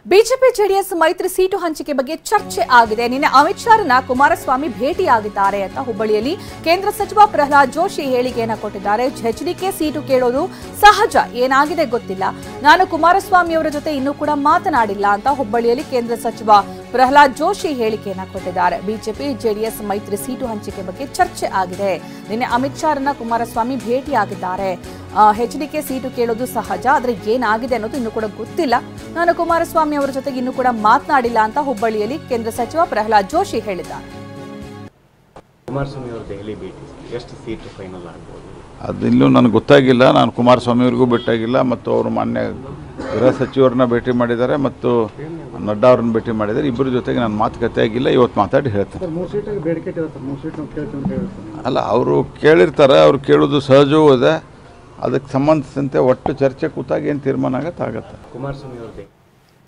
BJP JDS ಮೈತ್ರಿ seat ಹಂಚಿಕೆ ಬಗ್ಗೆ ಚರ್ಚೆ ಆಗಿದೆ. ನಿನ್ನೆ ಅಮಿತ್ ಶಾರನ್ನ ಕುಮಾರಸ್ವಾಮಿ ಭೇಟಿಯಾಗಿದ್ದಾರೆ ಅಂತ ಹುಬ್ಬಳ್ಳಿಯಲ್ಲಿ ಕೇಂದ್ರ ಸಚಿವ ಪ್ರಹ್ಲಾದ್ ಜೋಶಿ ಹೇಳಿಕೆಯನ್ನು ಕೊಟ್ಟಿದ್ದಾರೆ. ಎಚ್ಡಿಕೆ ಸೀಟು ಕೇಳೋದು ಸಹಜ, ಏನಾಗಿದೆ ಗೊತ್ತಿಲ್ಲ. ನಾನು ಕುಮಾರಸ್ವಾಮಿ ಅವರ ಜೊತೆ ಇನ್ನೂ ಕೂಡ ಮಾತನಾಡಿಲ್ಲ ಅಂತ ಹುಬ್ಬಳ್ಳಿಯಲ್ಲಿ ಕೇಂದ್ರ ಸಚಿವ ಪ್ರಹ್ಲಾದ್ ಜೋಶಿ ಹೇಳಿಕೆಯನ್ನು ಕೊಟ್ಟಿದ್ದಾರೆ. ಬಿಜೆಪಿ ಜೆಡಿಎಸ್ ಮೈತ್ರಿ ಸೀಟು ಹಂಚಿಕೆ ಬಗ್ಗೆ ಚರ್ಚೆ ಆಗಿದೆ. ನಿನ್ನೆ ಅಮಿತ್ ಶಾರನ್ನ ಕುಮಾರಸ್ವಾಮಿ ಭೇಟಿಯಾಗಿದ್ದಾರೆ. ಎಚ್ಡಿಕೆ ಸೀಟು ಕೇಳೋದು ಸಹಜ, ಆದರೆ ಏನಾಗಿದೆ ಅನ್ನೋದು ಇನ್ನೂ ಕೂಡ ಗೊತ್ತಿಲ್ಲ. ನಾನು ಕುಮಾರಸ್ವಾಮಿ ಅವರ ಜೊತೆಗೆ ಇನ್ನೂ ಕೂಡ ಮಾತನಾಡಿಲ್ಲ ಅಂತ ಹುಬ್ಬಳ್ಳಿಯಲ್ಲಿ ಕೇಂದ್ರ ಸಚಿವ ಪ್ರಹ್ಲಾದ್ ಜೋಶಿ ಹೇಳಿದ್ದಾರೆ. ಕುಮಾರಸ್ವಾಮಿ ಅವರು ದೆಹಲಿ ಭೇಟಿ ಎಷ್ಟು ಸೀಟ್ ಫೈನಲ್ ಆಗಬಹುದು ಅದು ಇನ್ನೂ ನನಗೆ ಗೊತ್ತಾಗಿಲ್ಲ. ನಾನು ಕುಮಾರಸ್ವಾಮಿ ಅವರಿಗೂ ಭೇಟಿಯಾಗಿಲ್ಲ ಮತ್ತು ಅವರು ಮಾನ್ಯ ಗೃಹ ಸಚಿವರನ್ನ ಭೇಟಿ ಮಾಡಿದ್ದಾರೆ ಮತ್ತು ನಡ್ಡಾ ಅವ್ರನ್ನ ಭೇಟಿ ಮಾಡಿದ್ದಾರೆ. ಇಬ್ಬರ ಜೊತೆಗೆ ನಾನು ಮಾತುಕತೆ ಆಗಿಲ್ಲ. ಇವತ್ತು ಮಾತಾಡಿ ಹೇಳ್ತಾರೆ. ಅಲ್ಲ, ಅವರು ಕೇಳಿರ್ತಾರೆ, ಅವ್ರು ಕೇಳೋದು ಸಹಜವೂ ಇದೆ. ಅದಕ್ಕೆ ಸಂಬಂಧಿಸಿದಂತೆ ಒಟ್ಟು ಚರ್ಚೆ ಕೂತಾಗ ಏನು ತೀರ್ಮಾನ ಆಗತ್ತೆ. ಕುಮಾರಸ್ವಾಮಿ ಅವ್ರದ್ದು